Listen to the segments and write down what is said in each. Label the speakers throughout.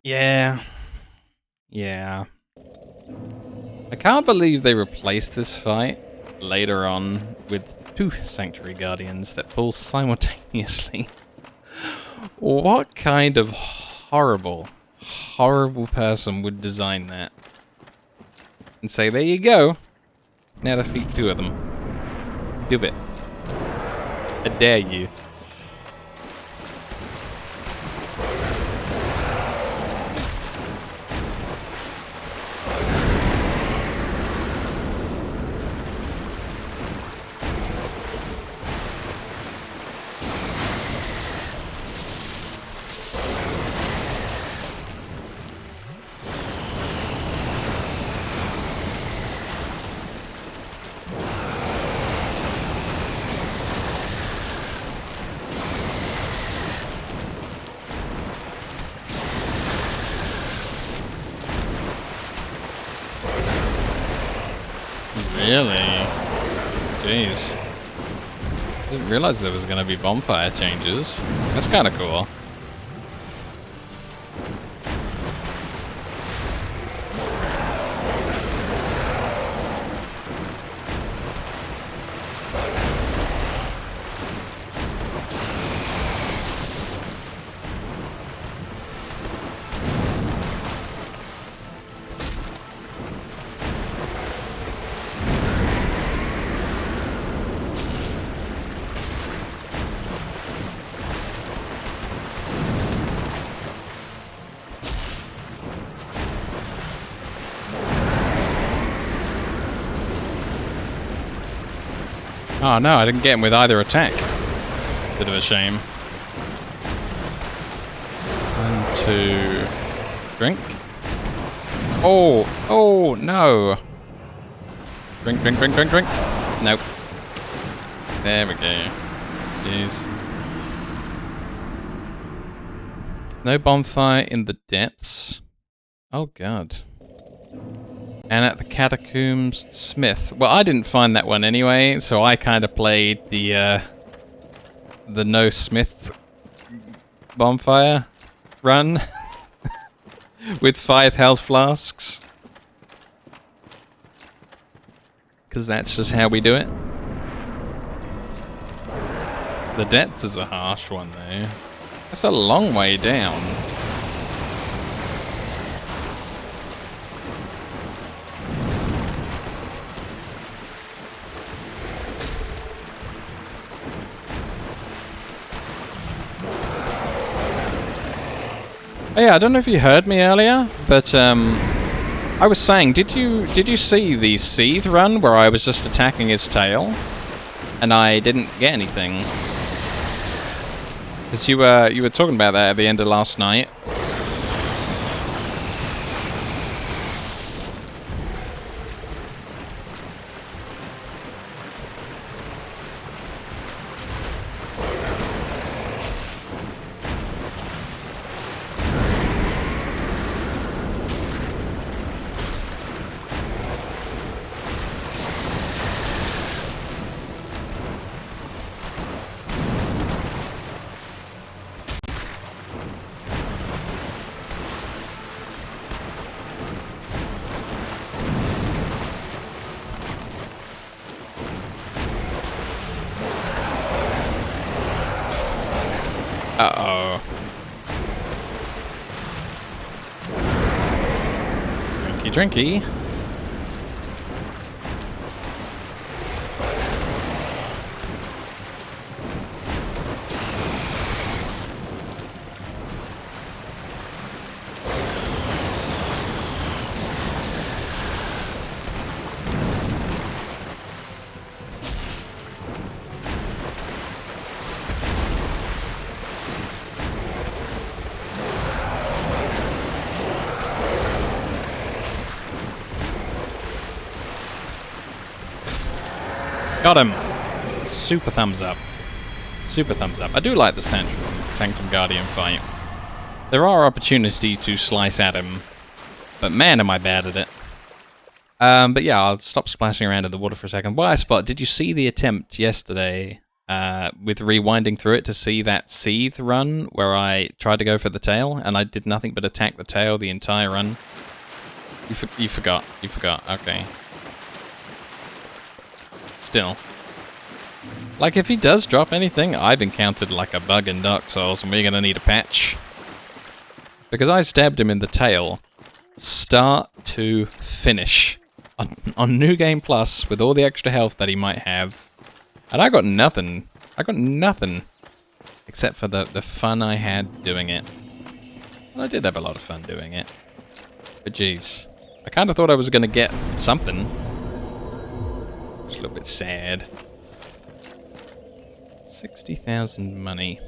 Speaker 1: Yeah. Yeah. I can't believe they replaced this fight later on with 2 Sanctuary Guardians that pull simultaneously. What kind of horrible, horrible person would design that? And say, there you go. Now defeat 2 of them. Do it. I dare you. Really? Jeez. Didn't realize there was going to be bonfire changes. That's kind of cool. Oh no, I didn't get him with either attack. Bit of a shame. 1, 2... Drink? Oh no! Drink. Nope. There we go. Jeez. No bonfire in the depths. Oh god. And at the Catacombs Smith. Well, I didn't find that one anyway, so I kind of played the no Smith bonfire run with 5 health flasks. Because that's just how we do it. The depths is a harsh one though. That's a long way down. Oh yeah, I don't know if you heard me earlier, but I was saying, did you see the Seethe run where I was just attacking his tail, and I didn't get anything? Because you were talking about that at the end of last night. Uh-oh. Drinky. Got him! Super thumbs up. Super thumbs up. I do like the Sanctum Guardian fight. There are opportunities to slice at him, but man am I bad at it. But yeah, I'll stop splashing around in the water for a second. While I spot, did you see the attempt yesterday with rewinding through it to see that seethe run where I tried to go for the tail and I did nothing but attack the tail the entire run. You forgot. You forgot. Okay. Still. Like, if he does drop anything, I've encountered like a bug in Dark Souls and we're gonna need a patch. Because I stabbed him in the tail, start to finish, on New Game Plus, with all the extra health that he might have. And I got nothing. I got nothing. Except for the fun I had doing it. And I did have a lot of fun doing it. But jeez. I kind of thought I was going to get something. Just a little bit sad. 60,000 money.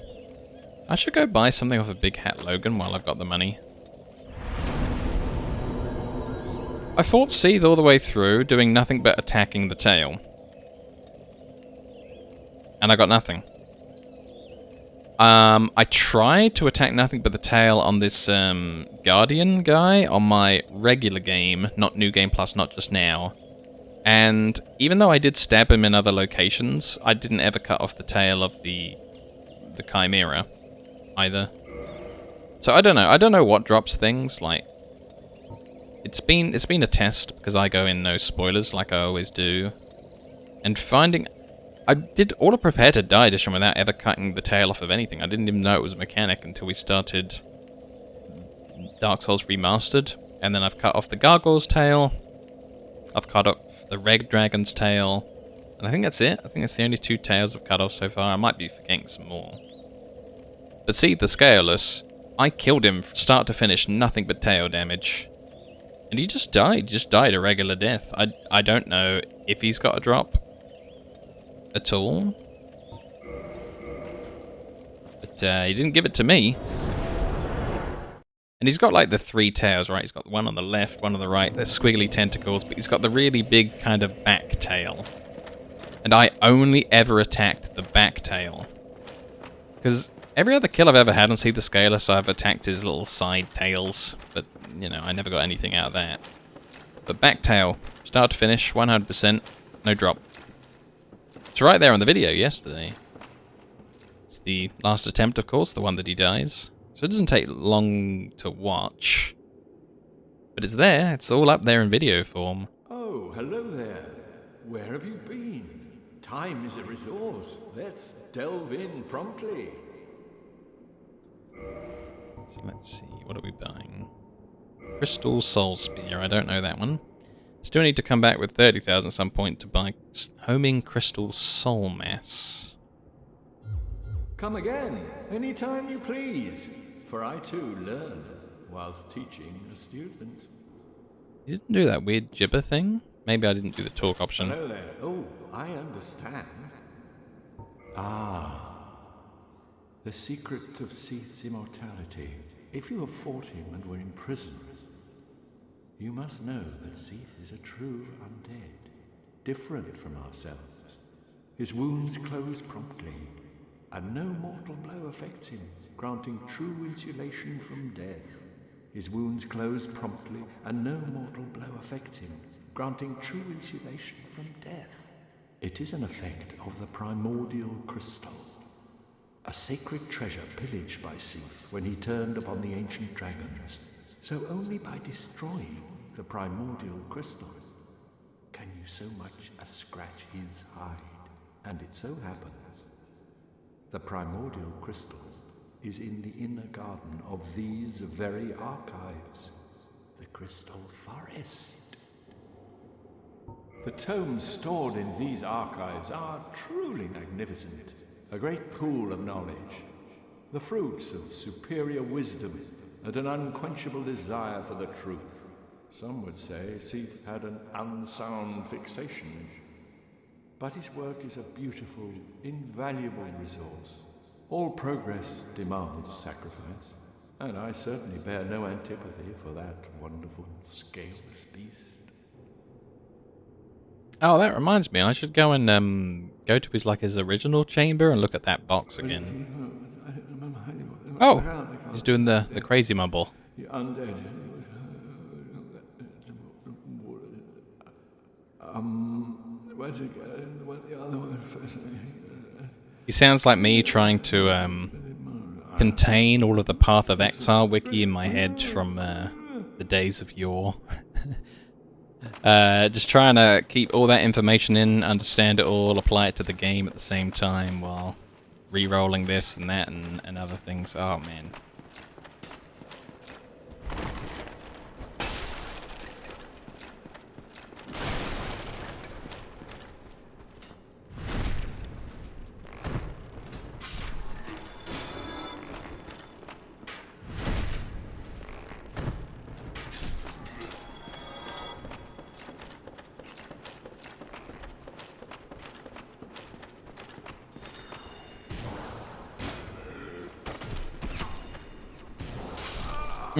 Speaker 1: I should go buy something off of Big Hat Logan while I've got the money. I fought Seethe all the way through, doing nothing but attacking the tail. And I got nothing. I tried to attack nothing but the tail on this Guardian guy on my regular game, not New Game Plus, not just now. And even though I did stab him in other locations, I didn't ever cut off the tail of the Chimera either. So I don't know. I don't know what drops things. Like, it's been a test because I go in no spoilers like I always do, and finding. I did all the prepare to die edition without ever cutting the tail off of anything. I didn't even know it was a mechanic until we started Dark Souls Remastered. And then I've cut off the Gargoyle's tail. I've cut off the Red Dragon's tail. And I think that's it. I think that's the only 2 tails I've cut off so far. I might be forgetting some more. But see, the Scaleless, I killed him from start to finish, nothing but tail damage. And he just died. He just died a regular death. I don't know if he's got a drop at all, but he didn't give it to me. And he's got like the 3 tails, right? He's got one on the left, one on the right. They're squiggly tentacles, but he's got the really big kind of back tail. And I only ever attacked the back tail, because every other kill I've ever had on See the Scaleless, I've attacked his little side tails, but you know, I never got anything out of that. But back tail, start to finish, 100%, no drop. It's right there on the video yesterday. It's the last attempt, of course, the one that he dies. So it doesn't take long to watch. But it's there, it's all up there in video form.
Speaker 2: Oh, hello there. Where have you been? Time is a resource. Let's delve in promptly.
Speaker 1: So let's see, what are we buying? Crystal Soul Spear, I don't know that one. Still need to come back with 30,000 at some point to buy Homing Crystal Soul Mass.
Speaker 2: Come again, anytime you please, for I too learn whilst teaching a student.
Speaker 1: You didn't do that weird gibber thing? Maybe I didn't do the talk option.
Speaker 2: Hello there. Oh, I understand. Ah, the secret of Seeth's immortality. If you have fought him and were imprisoned, you must know that Seeth is a true undead, different from ourselves. His wounds close promptly, and no mortal blow affects him, granting true insulation from death. His wounds close promptly, and no mortal blow affects him, granting true insulation from death. It is an effect of the primordial crystal, a sacred treasure pillaged by Seeth when he turned upon the ancient dragons. So only by destroying the primordial crystal can you so much as scratch his hide. And it so happens the primordial crystal is in the inner garden of these very archives, the Crystal Forest. The tomes stored in these archives are truly magnificent, a great pool of knowledge, the fruits of superior wisdom and an unquenchable desire for the truth. Some would say Seeth had an unsound fixation, but his work is a beautiful, invaluable resource. All progress demands sacrifice, and I certainly bear no antipathy for that wonderful, scaleless beast.
Speaker 1: Oh, that reminds me, I should go and go to his original chamber and look at that box again. Oh, he's doing the crazy mumble.
Speaker 2: The undead. Where's it going? The other one first.
Speaker 1: He sounds like me trying to contain all of the Path of Exile wiki in my head from the days of yore. Just trying to keep all that information in, understand it all, apply it to the game at the same time while re-rolling this and that and other things. Oh man.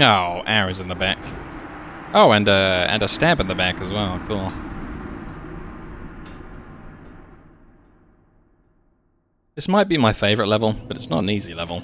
Speaker 1: Oh, arrows in the back. Oh, and a stab in the back as well. Cool. This might be my favorite level, but it's not an easy level.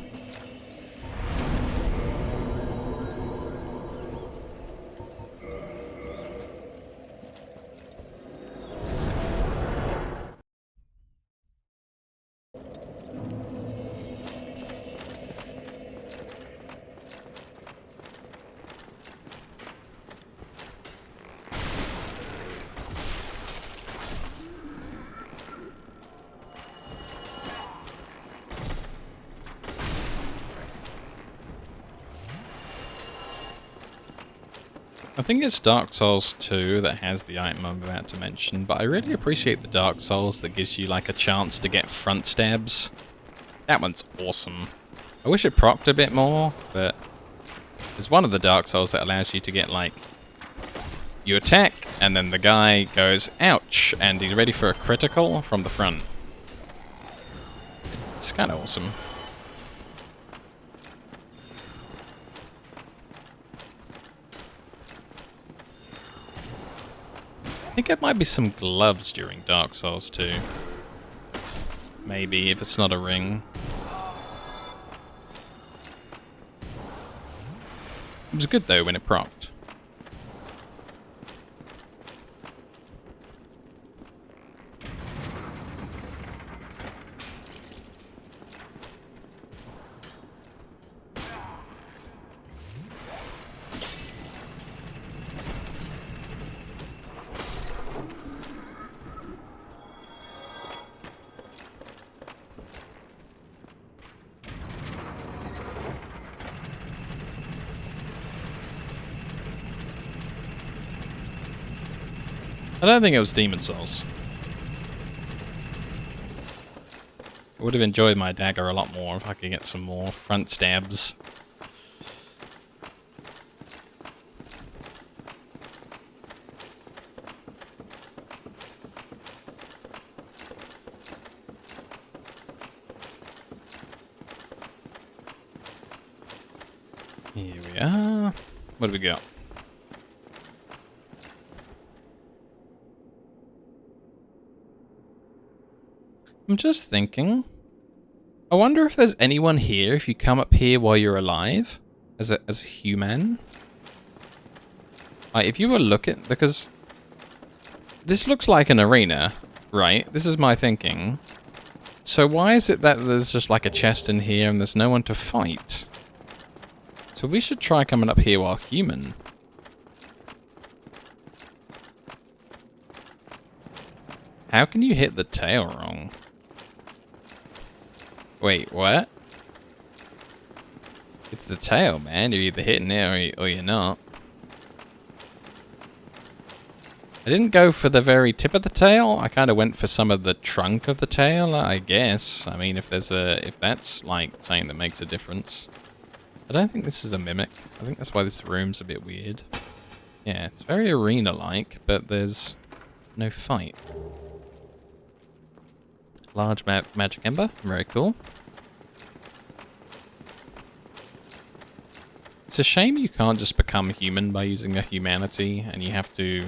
Speaker 1: I think it's Dark Souls 2 that has the item I'm about to mention, but I really appreciate the Dark Souls that gives you like a chance to get front stabs. That one's awesome. I wish it procced a bit more, but there's one of the Dark Souls that allows you to get like, you attack and then the guy goes ouch and he's ready for a critical from the front. It's kind of awesome. I think it might be some gloves during Dark Souls 2. Maybe, if it's not a ring. It was good though when it procced. I don't think it was Demon Souls. I would have enjoyed my dagger a lot more if I could get some more front stabs. Here we are. What do we got? I'm just thinking. I wonder if there's anyone here if you come up here while you're alive as a human. Like if you were looking, because this looks like an arena, right? This is my thinking. So why is it that there's just like a chest in here and there's no one to fight? So we should try coming up here while human. How can you hit the tail wrong? Wait, what? It's the tail, man. You're either hitting it or you're not. I didn't go for the very tip of the tail. I kind of went for some of the trunk of the tail, I guess. I mean, if that's like something that makes a difference. I don't think this is a mimic. I think that's why this room's a bit weird. Yeah, it's very arena-like, but there's no fight. Large magic ember, very cool. It's a shame you can't just become human by using a humanity, and you have to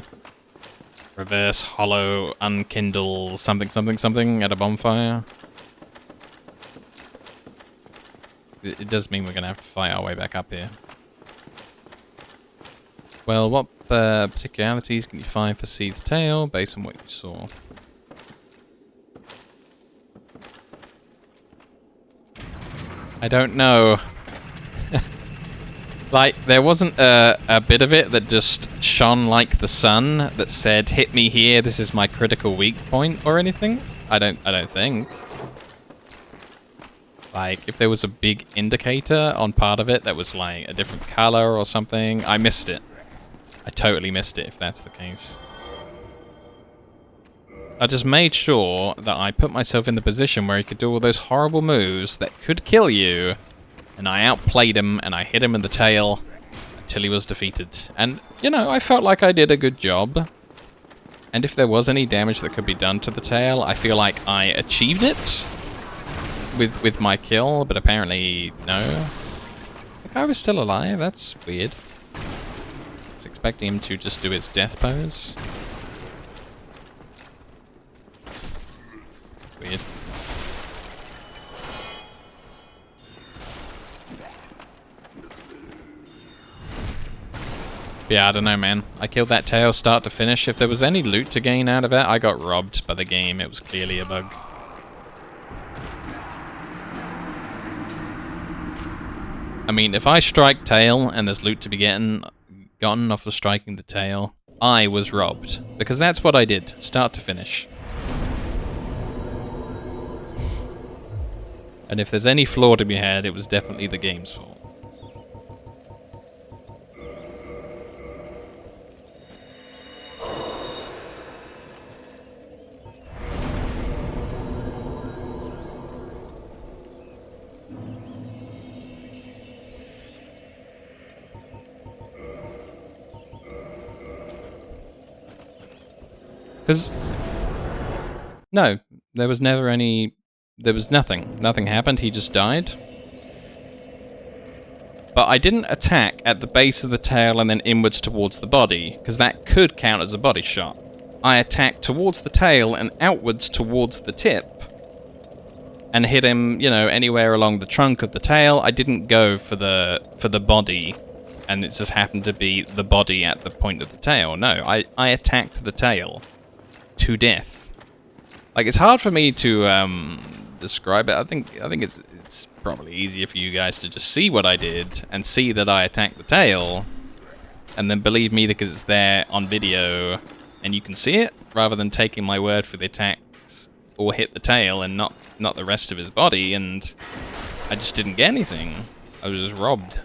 Speaker 1: reverse, hollow, unkindle, something at a bonfire. It does mean we're going to have to fight our way back up here. Well, what particularities can you find for Seed's tail based on what you saw? I don't know. Like, there wasn't a bit of it that just shone like the sun that said, hit me here, this is my critical weak point or anything. I don't think. Like, if there was a big indicator on part of it that was like a different color or something, I missed it. I totally missed it if that's the case. I just made sure that I put myself in the position where he could do all those horrible moves that could kill you, and I outplayed him and I hit him in the tail until he was defeated. And, you know, I felt like I did a good job. And if there was any damage that could be done to the tail, I feel like I achieved it with my kill, but apparently no. The guy was still alive, that's weird. I was expecting him to just do his death pose. Weird. Yeah, I don't know, man. I killed that tail start to finish. If there was any loot to gain out of it, I got robbed by the game. It was clearly a bug. I mean, if I strike tail and there's loot to be gotten off of striking the tail, I was robbed. Because that's what I did, start to finish. And if there's any flaw to be had, it was definitely the game's fault. Because, no, there was never any, there was nothing. Nothing happened, he just died. But I didn't attack at the base of the tail and then inwards towards the body, because that could count as a body shot. I attacked towards the tail and outwards towards the tip, and hit him, you know, anywhere along the trunk of the tail. I didn't go for the body, and it just happened to be the body at the point of the tail. No, I attacked the tail to death. Like, it's hard for me to describe it. I think it's probably easier for you guys to just see what I did and see that I attacked the tail, and then believe me because it's there on video and you can see it, rather than taking my word for the attacks or hit the tail and not the rest of his body, and I just didn't get anything. I was just robbed.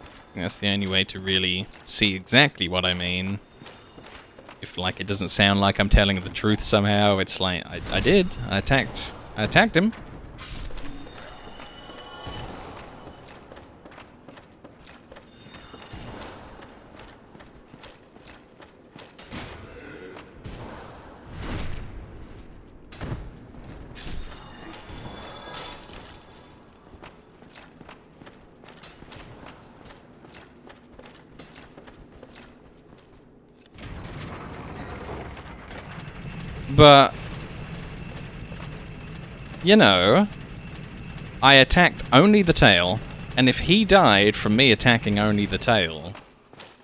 Speaker 1: I think that's the only way to really see exactly what I mean. If, like, it doesn't sound like I'm telling the truth somehow, it's like, I did. I attacked him. But, you know, I attacked only the tail, and if he died from me attacking only the tail,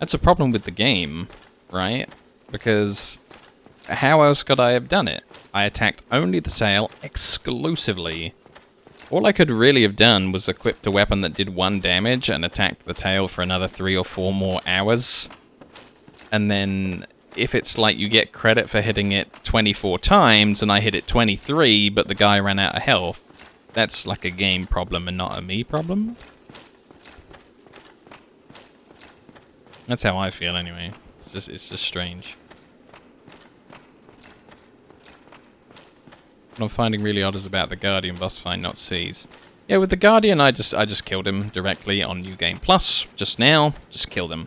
Speaker 1: that's a problem with the game, right? Because how else could I have done it? I attacked only the tail exclusively. All I could really have done was equipped a weapon that did 1 damage and attacked the tail for another 3 or 4 more hours. And then, if it's like you get credit for hitting it 24 times and I hit it 23, but the guy ran out of health, that's like a game problem and not a me problem. That's how I feel anyway. It's just strange. What I'm finding really odd is about the Guardian boss fight, not C's. Yeah, with the Guardian, I just killed him directly on New Game Plus just now. Just killed him.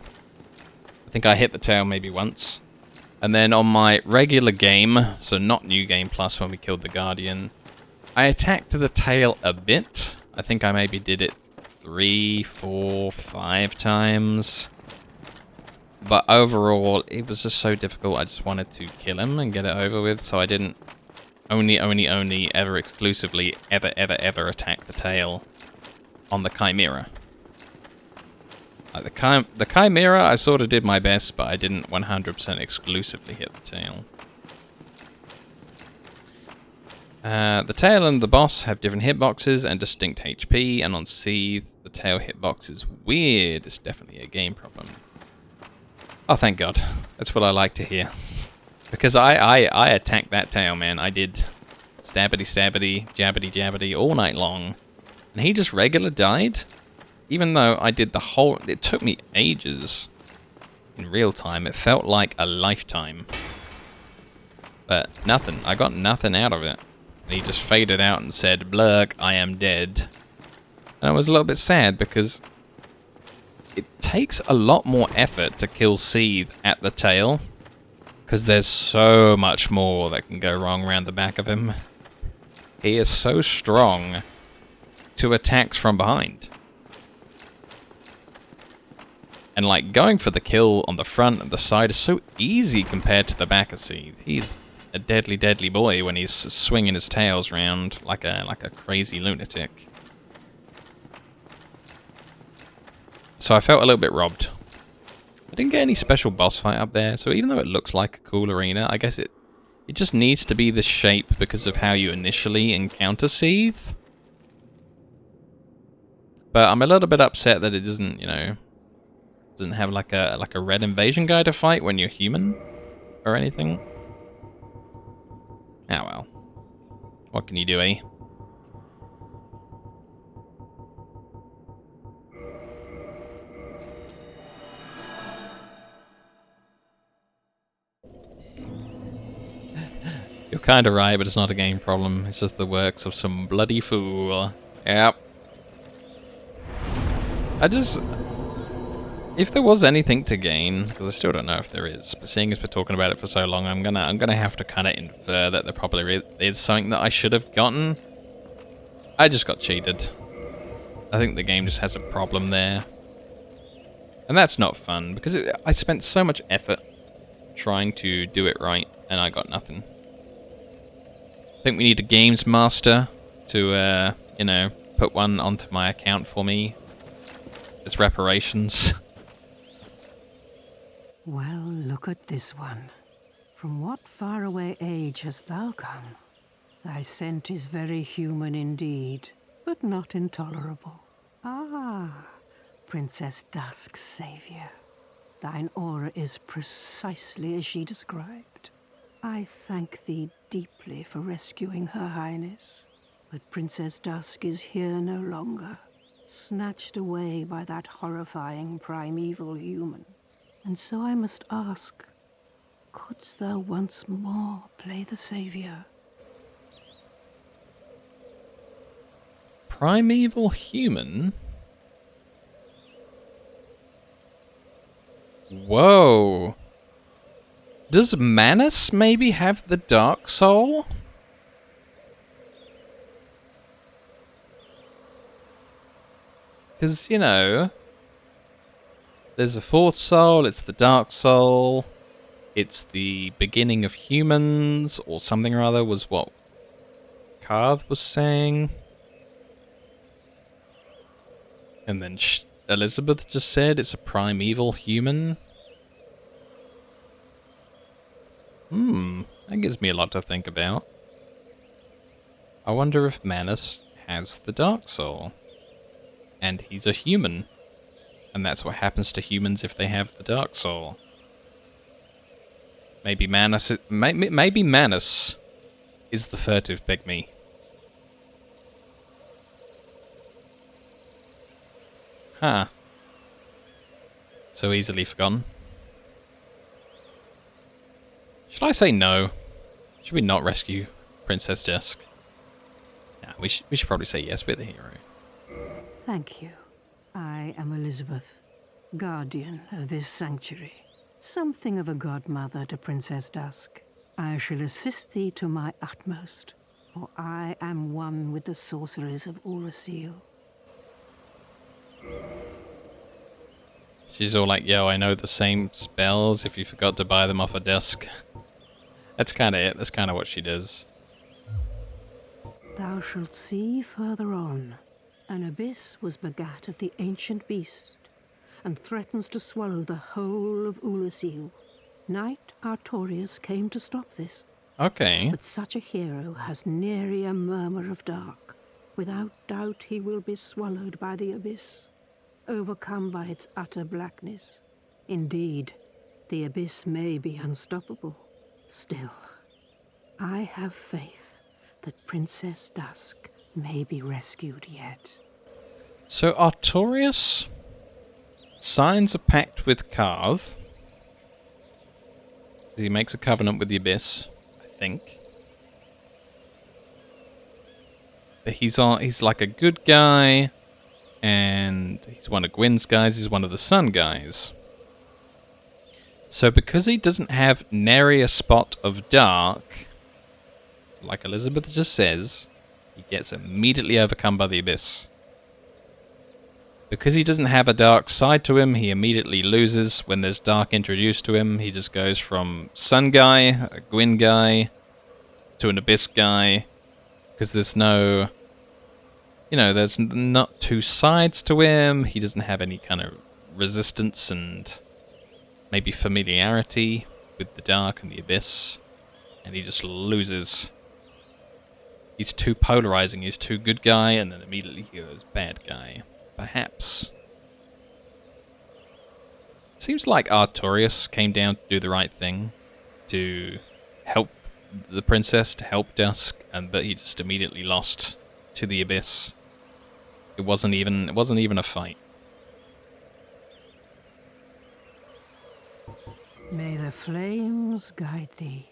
Speaker 1: I think I hit the tail maybe once. And then on my regular game, so not New Game Plus when we killed the Guardian, I attacked the tail a bit. I think I maybe did it 3, 4, 5 times. But overall, it was just so difficult. I just wanted to kill him and get it over with, so I didn't only ever exclusively ever attack the tail on the Chimera. The Chimera, I sort of did my best, but I didn't 100% exclusively hit the tail. The tail and the boss have different hitboxes and distinct HP, and on Seethe, the tail hitbox is weird. It's definitely a game problem. Oh, thank God. That's what I like to hear. Because I attacked that tail, man. I did stabbity stabbity, jabbity jabbity all night long. And he just regular died. Even though I did the whole... It took me ages. In real time, it felt like a lifetime. But nothing. I got nothing out of it. And he just faded out and said, "Blurk, I am dead." And I was a little bit sad because it takes a lot more effort to kill Seethe at the tail. Because there's so much more that can go wrong around the back of him. He is so strong to attacks from behind. And like going for the kill on the front and the side is so easy compared to the back of Seethe. He's a deadly, deadly boy when he's swinging his tails around like a crazy lunatic. So I felt a little bit robbed. I didn't get any special boss fight up there, so even though it looks like a cool arena, I guess it just needs to be this shape because of how you initially encounter Seethe. But I'm a little bit upset that it doesn't, you know, doesn't have like a red invasion guy to fight when you're human or anything. Ah well. What can you do, eh? You're kinda right, but it's not a game problem. It's just the works of some bloody fool. Yep. If there was anything to gain, because I still don't know if there is, but seeing as we're talking about it for so long, I'm gonna have to kind of infer that there probably is something that I should have gotten. I just got cheated. I think the game just has a problem there. And that's not fun, because I spent so much effort trying to do it right, and I got nothing. I think we need a games master to, you know, put one onto my account for me. As reparations.
Speaker 3: Well, look at this one. From what faraway age hast thou come? Thy scent is very human indeed, but not intolerable. Ah, Princess Dusk's savior. Thine aura is precisely as she described. I thank thee deeply for rescuing Her Highness, but Princess Dusk is here no longer, snatched away by that horrifying primeval human. And so I must ask, couldst thou once more play the savior?
Speaker 1: Primeval human? Whoa. Does Manus maybe have the Dark Soul? Because, you know, there's a fourth soul, it's the Dark Soul, it's the beginning of humans, or something or other was what Karth was saying. And then Elizabeth just said it's a primeval human. That gives me a lot to think about. I wonder if Manus has the Dark Soul. And he's a human. And that's what happens to humans if they have the Dark Soul. Maybe Manus is the furtive pygmy. Huh. So easily forgotten. Should I say no? Should we not rescue Princess Dusk? Nah, we should probably say yes, we're the hero.
Speaker 3: Thank you. I am Elizabeth, guardian of this sanctuary. Something of a godmother to Princess Dusk. I shall assist thee to my utmost, for I am one with the sorceries of Ulasil.
Speaker 1: She's all like, yo, I know the same spells if you forgot to buy them off a desk. That's kind of it. That's kind of what she does.
Speaker 3: Thou shalt see further on. An abyss was begat of the ancient beast, and threatens to swallow the whole of Ulasil. Knight Artorius came to stop this.
Speaker 1: Okay.
Speaker 3: But such a hero has nary a murmur of dark. Without doubt he will be swallowed by the abyss, overcome by its utter blackness. Indeed, the abyss may be unstoppable. Still, I have faith that Princess Dusk may be rescued yet.
Speaker 1: So Artorias signs a pact with Karth. He makes a covenant with the Abyss, I think. But he's like a good guy, and he's one of Gwyn's guys, he's one of the Sun guys. So because he doesn't have nary a spot of dark, like Elizabeth just says, he gets immediately overcome by the Abyss. Because he doesn't have a dark side to him, he immediately loses when there's dark introduced to him. He just goes from Sun guy, a Gwyn guy, to an Abyss guy. Because there's no... there's not two sides to him. He doesn't have any kind of resistance and maybe familiarity with the dark and the Abyss. And he just loses. He's too polarizing. He's too good guy, and then immediately he goes bad guy. Perhaps. Seems like Artorias came down to do the right thing, to help the princess, to help Dusk, but he just immediately lost to the Abyss. It wasn't even a fight.
Speaker 3: May the flames guide thee.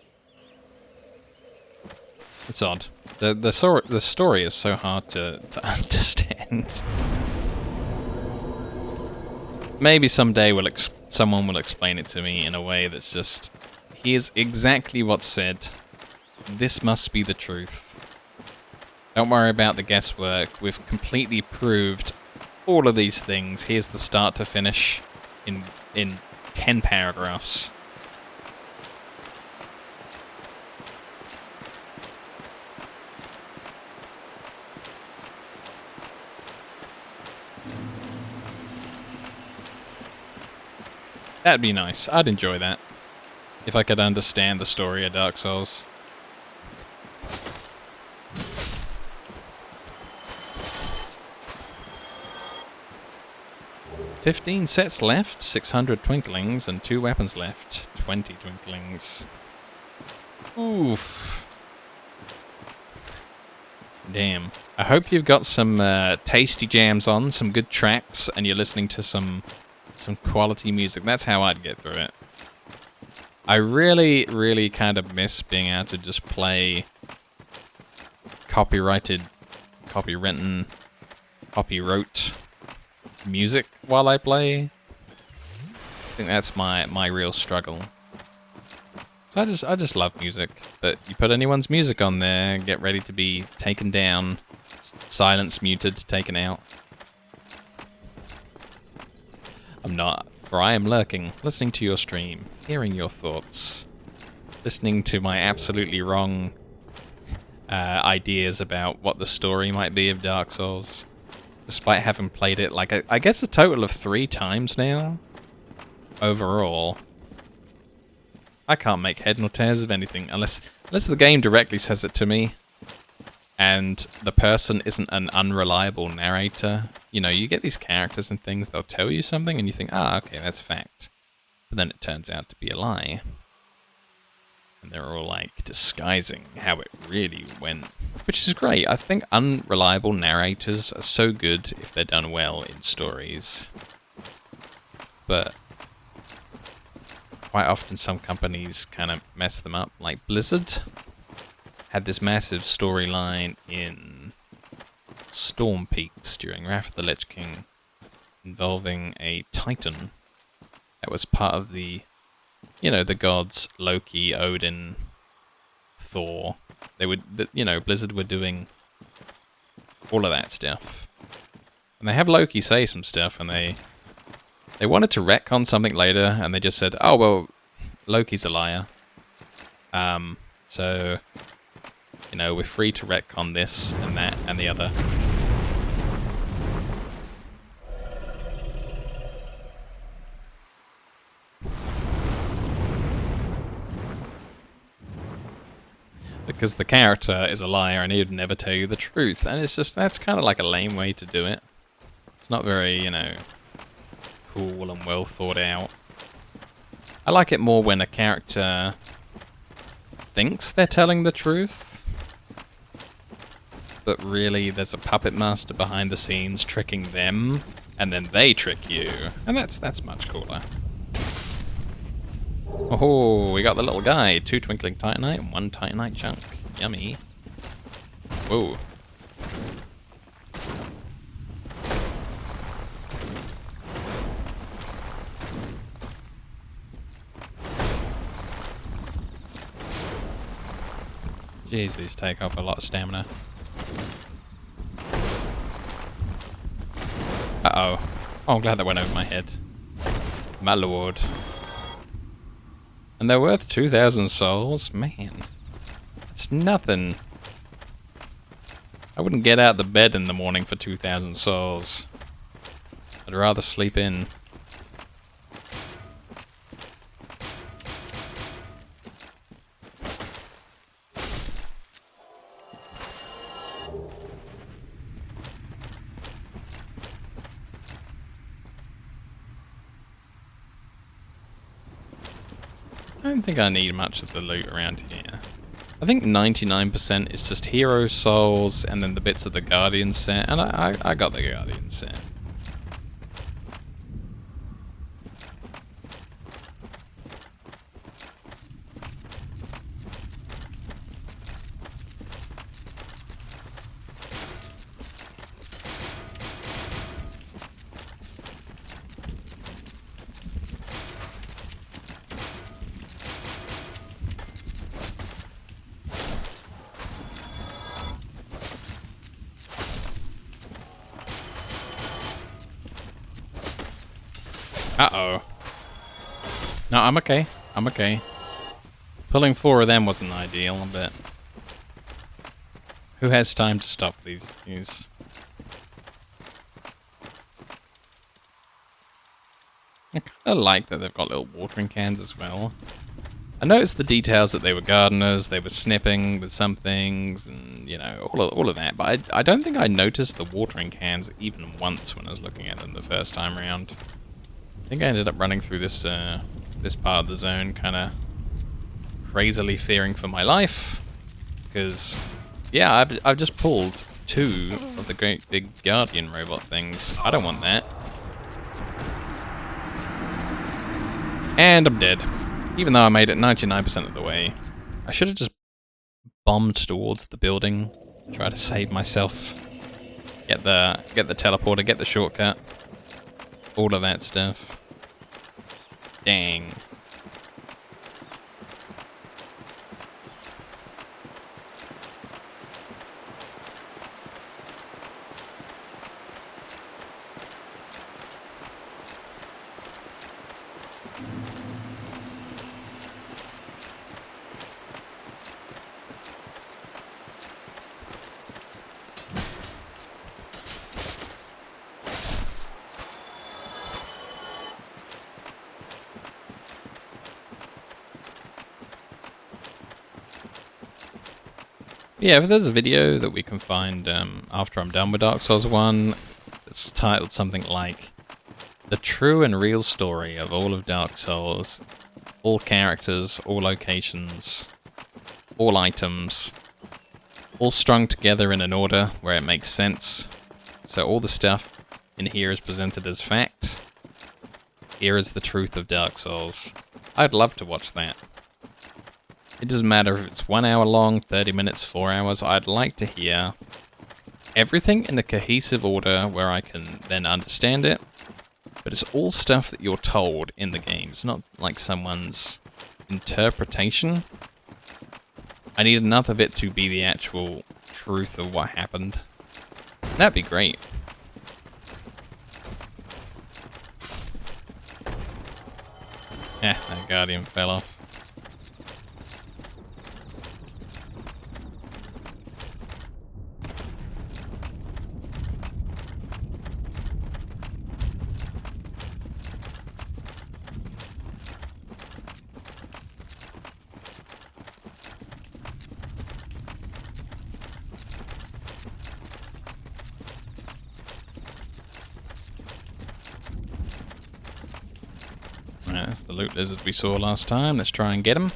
Speaker 1: It's odd. The story is so hard to understand. Maybe someday someone will explain it to me in a way that's just, here's exactly what's said. This must be the truth. Don't worry about the guesswork. We've completely proved all of these things. Here's the start to finish in 10 paragraphs. That'd be nice. I'd enjoy that. If I could understand the story of Dark Souls. "15 sets left, 600 twinklings, and 2 weapons left, 20 twinklings." Oof. Damn. I hope you've got some tasty jams on, some good tracks, and you're listening to some quality music. That's how I'd get through it. I really, really kind of miss being able to just play copywritten, copywrote music while I play. I think that's my real struggle. So I just love music, but you put anyone's music on there, get ready to be taken down, silence muted, taken out. I'm not, for I am lurking, listening to your stream, hearing your thoughts, listening to my absolutely wrong ideas about what the story might be of Dark Souls, despite having played it like I guess a total of 3 times now. Overall, I can't make head nor tails of anything unless the game directly says it to me, and the person isn't an unreliable narrator. You know, you get these characters and things, they'll tell you something and you think, okay, that's fact. But then it turns out to be a lie. And they're all like disguising how it really went. Which is great. I think unreliable narrators are so good if they're done well in stories. But quite often some companies kind of mess them up. Like Blizzard had this massive storyline in Storm Peaks during Wrath of the Lich King involving a Titan that was part of the, you know, the gods Loki, Odin, Thor. They would, you know, Blizzard were doing all of that stuff. And they have Loki say some stuff, and they wanted to retcon something later, and they just said, oh, well, Loki's a liar. So, you know, we're free to retcon this and that and the other. Because the character is a liar and he'd never tell you the truth. And it's just, that's kind of like a lame way to do it. It's not very, you know, cool and well thought out. I like it more when a character thinks they're telling the truth, but really there's a puppet master behind the scenes tricking them, and then they trick you. And that's much cooler. Oh, we got the little guy. 2 twinkling titanite and 1 titanite chunk. Yummy. Whoa. Jeez, these take off a lot of stamina. Uh-oh. Oh, I'm glad that went over my head. My lord. And they're worth 2,000 souls? Man. It's nothing. I wouldn't get out of the bed in the morning for 2,000 souls. I'd rather sleep in. I don't think I need much of the loot around here. I think 99% is just hero souls and then the bits of the Guardian set, and I got the Guardian set. Uh-oh. No, I'm okay. I'm okay. Pulling 4 of them wasn't ideal, but... who has time to stop these days? I kinda like that they've got little watering cans as well. I noticed the details that they were gardeners, they were snipping with some things, and, you know, all of that, but I don't think I noticed the watering cans even once when I was looking at them the first time around. I think I ended up running through this this part of the zone kind of crazily fearing for my life, because yeah, I've just pulled 2 of the great big guardian robot things. I don't want that. And I'm dead, even though I made it 99% of the way. I should have just bombed towards the building, try to save myself, get the teleporter, get the shortcut. All of that stuff. Dang. Yeah, if there's a video that we can find after I'm done with Dark Souls 1, it's titled something like The True and Real Story of All of Dark Souls, all characters, all locations, all items, all strung together in an order where it makes sense. So all the stuff in here is presented as fact. Here is the truth of Dark Souls. I'd love to watch that. It doesn't matter if it's 1 hour long, 30 minutes, 4 hours. I'd like to hear everything in a cohesive order where I can then understand it. But it's all stuff that you're told in the game. It's not like someone's interpretation. I need enough of it to be the actual truth of what happened. That'd be great. That Guardian fell off. That's the loot lizard we saw last time. Let's try and get him.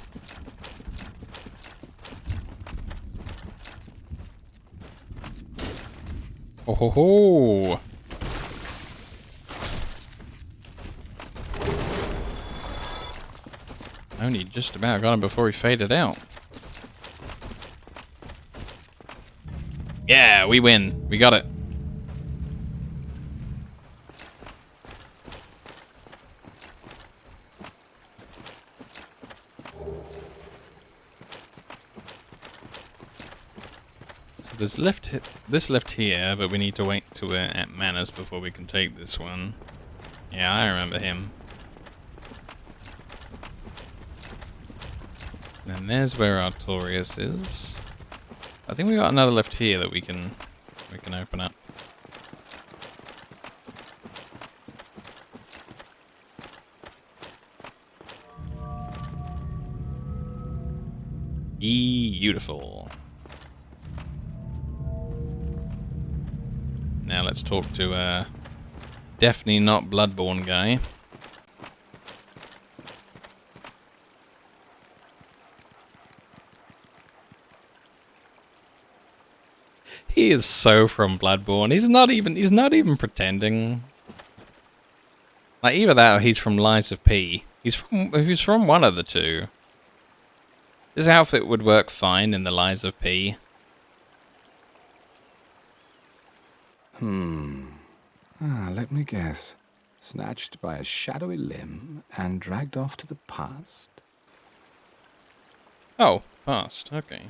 Speaker 1: Oh ho ho! Only just about got him before he faded out. Yeah, we win. We got it. So there's this left here, but we need to wait till we're at Manus before we can take this one. Yeah, I remember him. And there's where Artorias is. I think we got another left here that we can open up. Beautiful. Now let's talk to definitely not Bloodborne guy. He is so from Bloodborne. He's not even pretending. Like either that or he's from Lies of P. He's from one of the two. This outfit would work fine in the Lies of P.
Speaker 4: Let me guess. Snatched by a shadowy limb and dragged off to the past?
Speaker 1: Oh, past. Okay.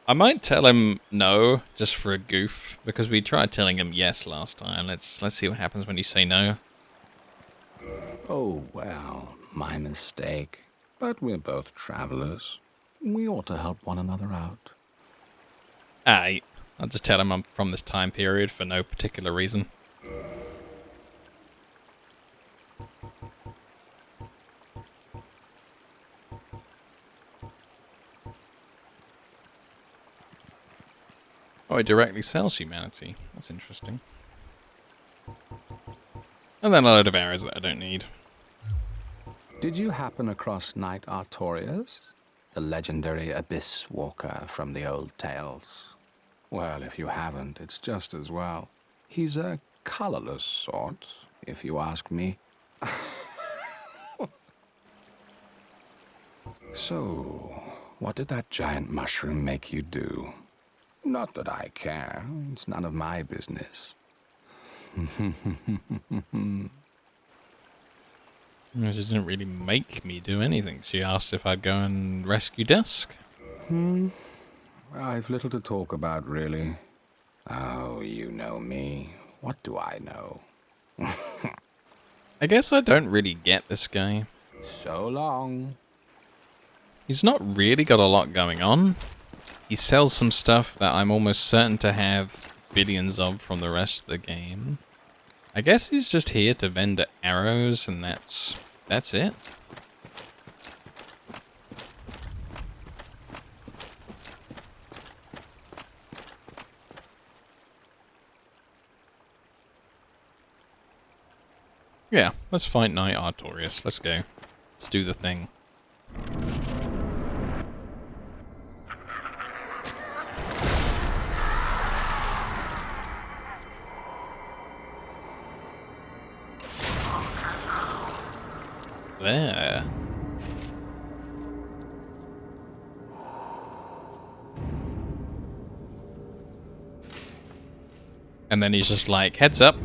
Speaker 1: I might tell him no, just for a goof, because we tried telling him yes last time. Let's see what happens when you say no.
Speaker 4: Oh, well, my mistake. But we're both travelers. We ought to help one another out.
Speaker 1: I'll just tell him I'm from this time period for no particular reason. Oh, it directly sells humanity. That's interesting. And then a load of arrows that I don't need.
Speaker 4: Did you happen across Knight Artorias? The legendary abyss walker from the old tales? Well, if you haven't, it's just as well. He's a colorless sort, if you ask me. So, what did that giant mushroom make you do? Not that I care. It's none of my business.
Speaker 1: She didn't really make me do anything. She asked if I'd go and rescue Dusk.
Speaker 4: I've little to talk about, really. Oh, you know me. What do I know?
Speaker 1: I guess I don't really get this guy.
Speaker 4: So long.
Speaker 1: He's not really got a lot going on. He sells some stuff that I'm almost certain to have billions of from the rest of the game. I guess he's just here to vend arrows, and that's it. Yeah, let's fight Knight Artorias. Let's go. Let's do the thing. There. And then he's just like, heads up.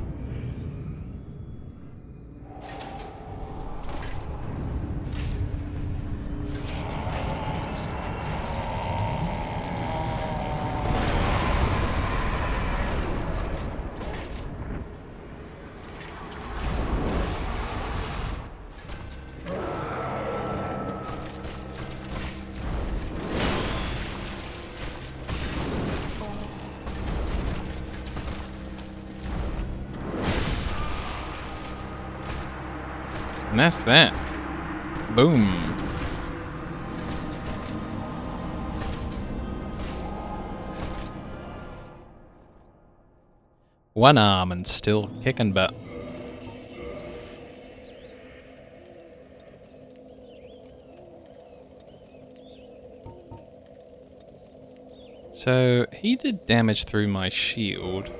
Speaker 1: And that's that. Boom. One arm and still kicking butt. So he did damage through my shield.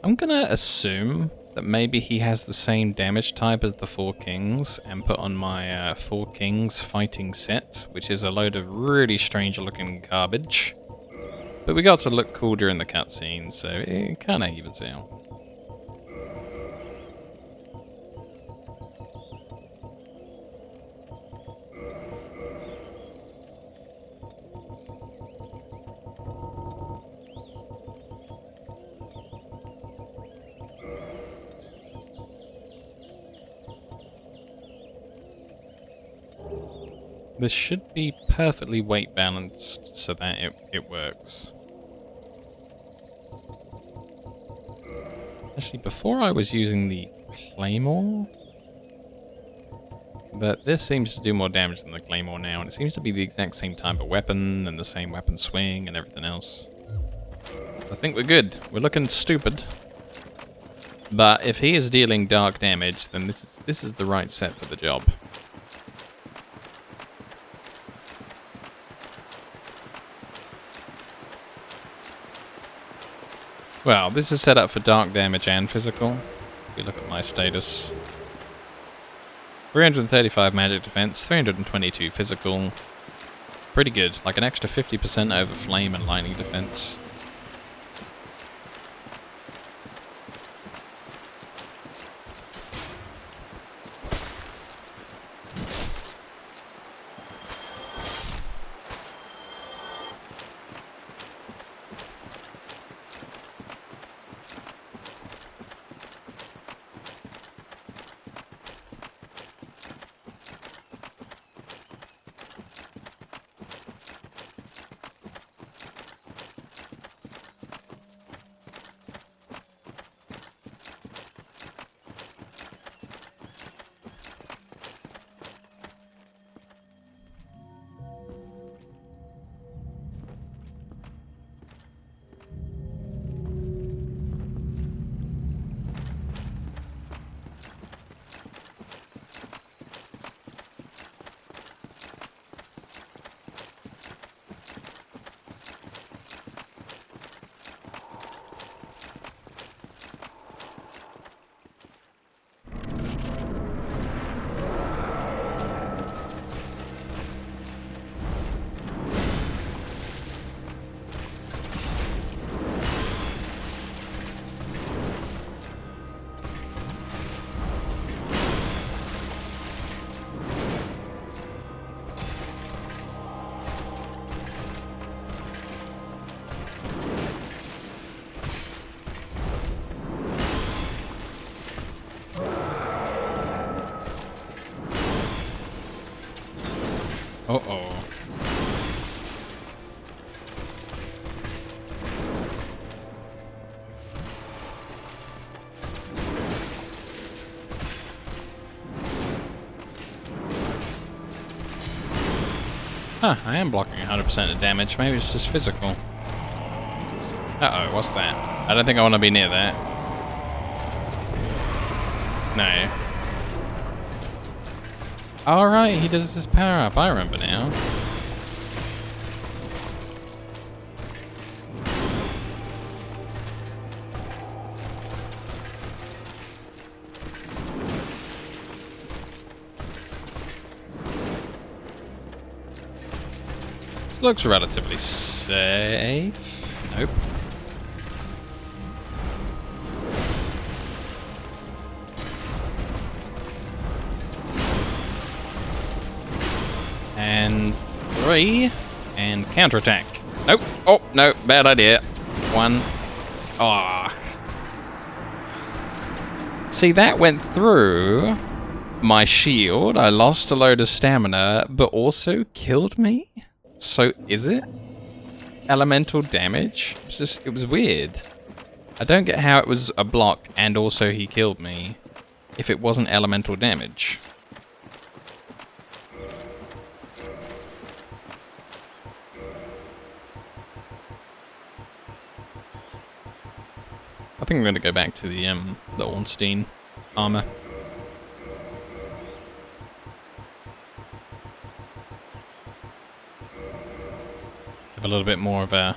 Speaker 1: I'm gonna assume that maybe he has the same damage type as the Four Kings and put on my Four Kings fighting set, which is a load of really strange looking garbage. But we got to look cool during the cutscene, so it kinda evens out. This should be perfectly weight balanced so that it works. Actually, before I was using the Claymore, but this seems to do more damage than the Claymore now, and it seems to be the exact same type of weapon and the same weapon swing and everything else. I think we're good. We're looking stupid. But if he is dealing dark damage, then this is the right set for the job. Well, this is set up for dark damage and physical. If you look at my status. 335 magic defense, 322 physical. Pretty good, like an extra 50% over flame and lightning defense. Uh-oh. Huh, I am blocking 100% of damage. Maybe it's just physical. Uh-oh, what's that? I don't think I want to be near that. No. Alright, he does this power up. I remember now. This looks relatively safe. Nope. And 3. And counterattack. Nope. Oh, no. Bad idea. 1. Ah. See, that went through my shield. I lost a load of stamina, but also killed me? So, is it elemental damage? It was weird. I don't get how it was a block and also he killed me if it wasn't elemental damage. I think I'm going to go back to the Ornstein armor. Have a little bit more of a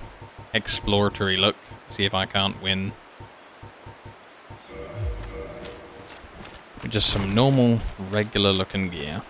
Speaker 1: exploratory look. See if I can't win. With just some normal, regular looking gear.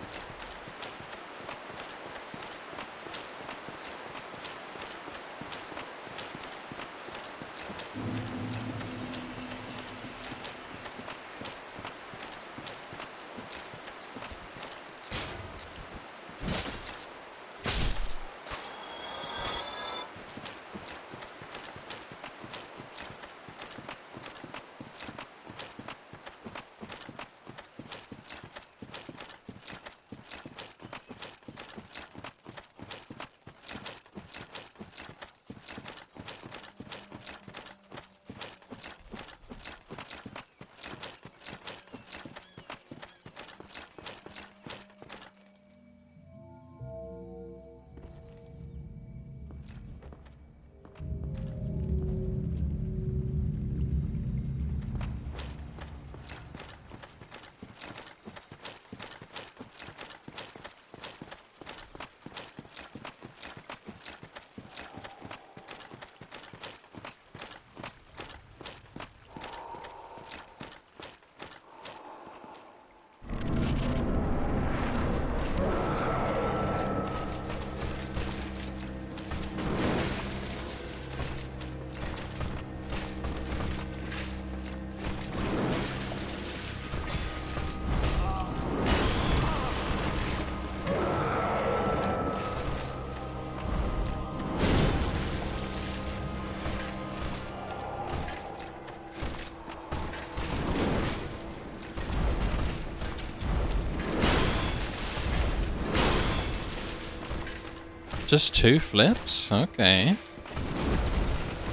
Speaker 1: Just 2 flips? Okay.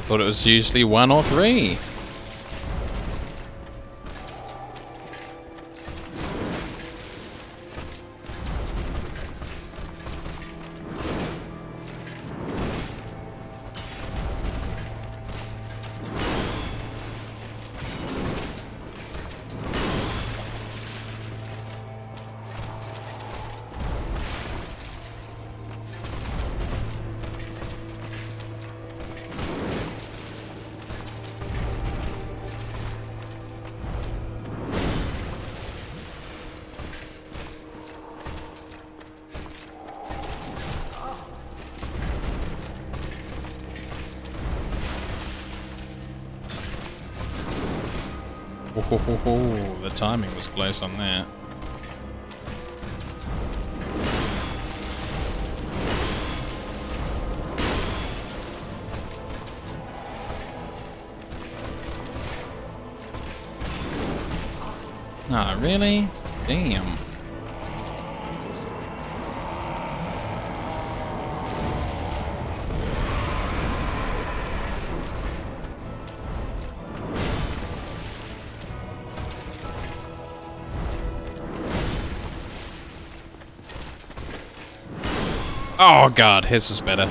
Speaker 1: Thought it was usually 1 or 3. Oh, the timing was close on that. Ah, really? Damn. Oh god, his was better.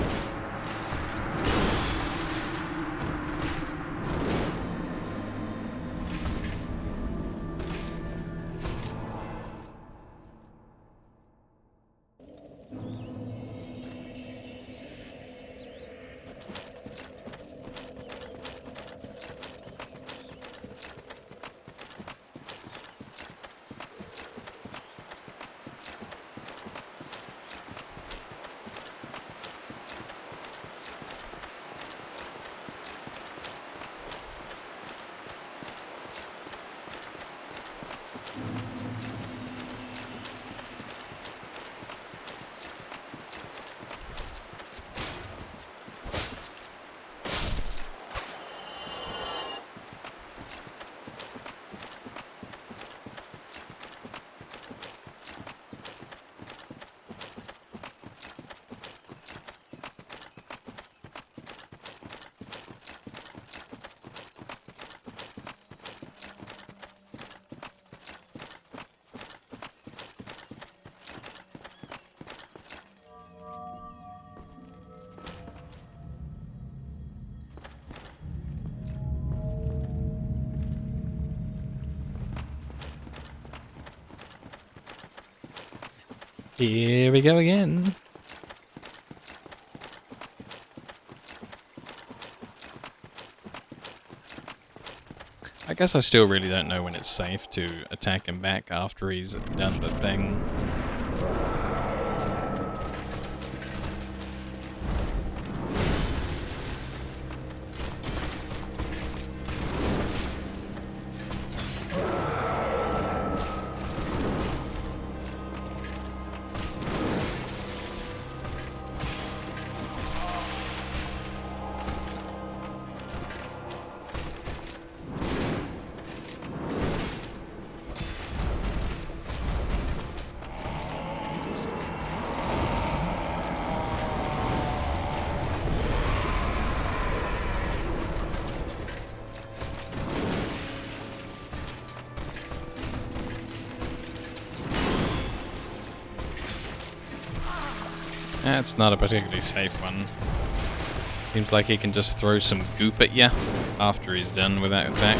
Speaker 1: Here we go again. I guess I still really don't know when it's safe to attack him back after he's done the thing. That's not a particularly safe one. Seems like he can just throw some goop at you after he's done with that attack.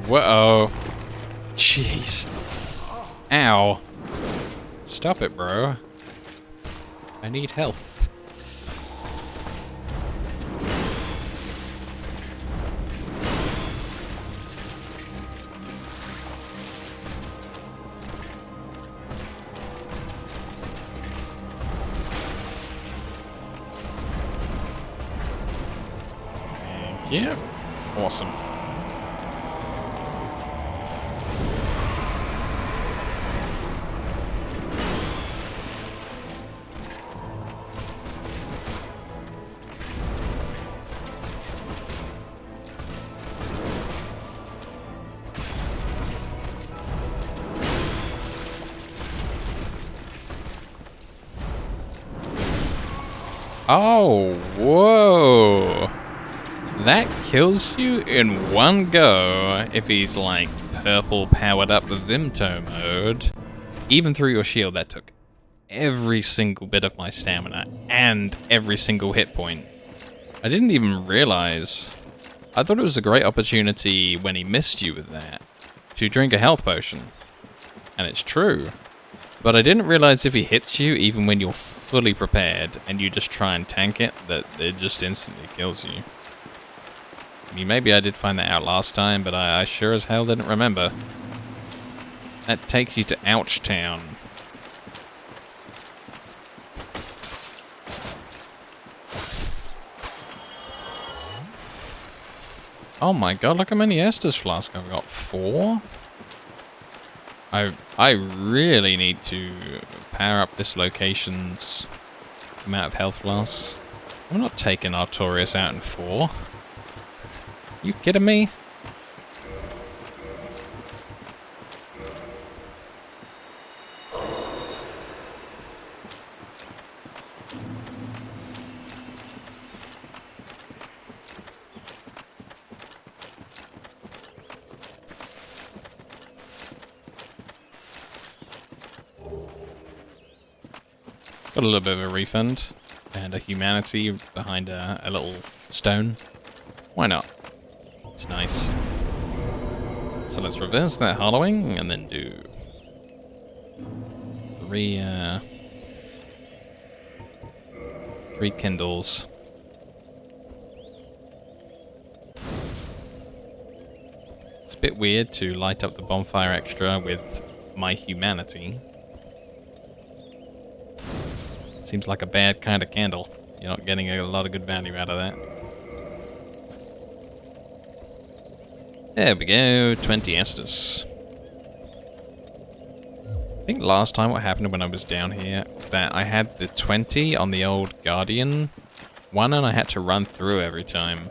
Speaker 1: Whoa. Jeez. Ow. Stop it, bro. I need health. Thank you. Awesome. Oh, whoa. That kills you in one go if he's like purple powered up Vimto mode. Even through your shield, that took every single bit of my stamina and every single hit point. I didn't even realize. I thought it was a great opportunity when he missed you with that to drink a health potion. And it's true. But I didn't realize if he hits you, even when you're fully prepared and you just try and tank it, that it just instantly kills you. I mean, maybe I did find that out last time, but I sure as hell didn't remember. That takes you to Ouch Town. Oh my god, look how many Estus flasks I've got. 4? I really need to power up this location's amount of health flasks. I'm not taking Artorias out in 4. You kidding me? Got a little bit of a refund and a humanity behind a little stone. Why not? It's nice. So let's reverse that hollowing and then do 3 kindles. It's a bit weird to light up the bonfire extra with my humanity. Seems like a bad kind of candle. You're not getting a lot of good value out of that. There we go, 20 Estus. I think last time what happened when I was down here is that I had the 20 on the old Guardian one and I had to run through every time.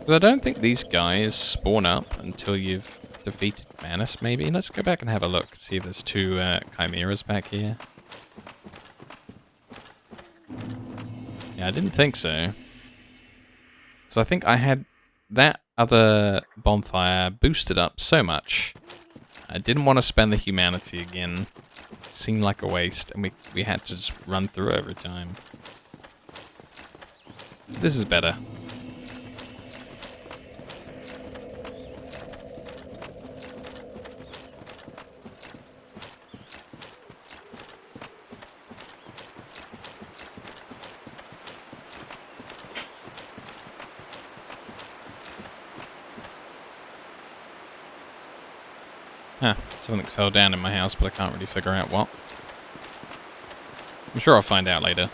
Speaker 1: But I don't think these guys spawn up until you've defeated Manus, maybe? Let's go back and have a look, see if there's 2 Chimeras back here. Yeah, I didn't think so. So I think I had that other bonfire boosted up so much. I didn't want to spend the humanity again. It seemed like a waste, and we had to just run through every time. This is better. Ah, something fell down in my house, but I can't really figure out what. I'm sure I'll find out later.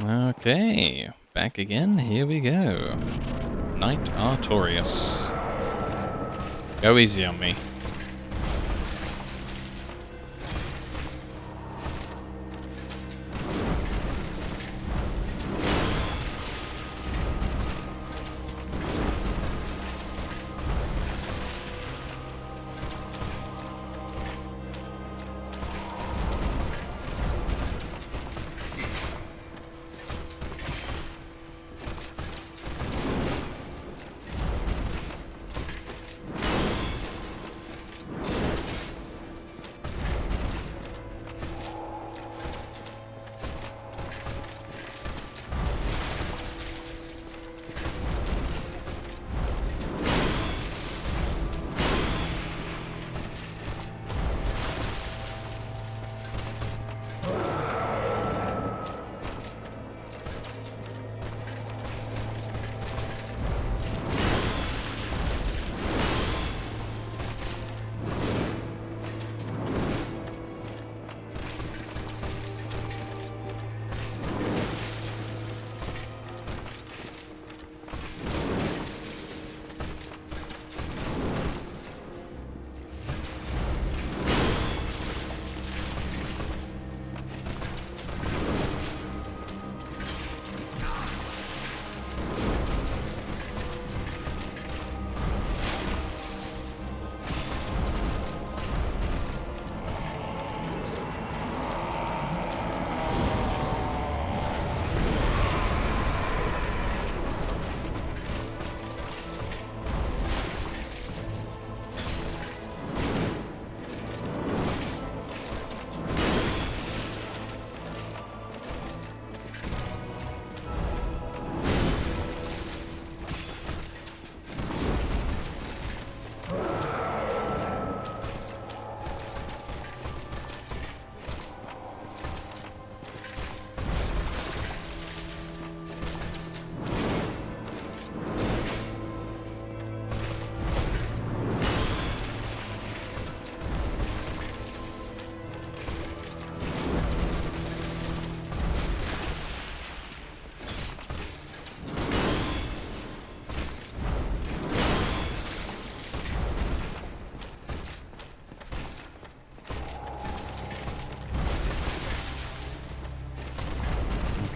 Speaker 1: Okay, back again. Here we go. Knight Artorias. Go easy on me.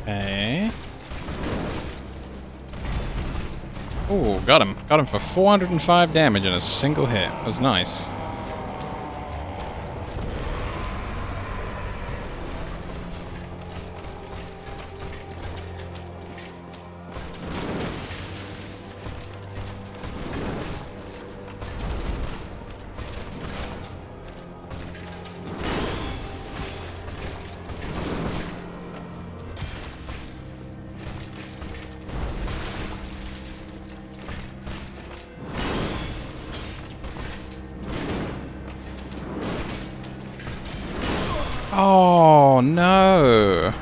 Speaker 1: Okay. Oh, got him. Got him for 405 damage in a single hit. That was nice. Oh, no.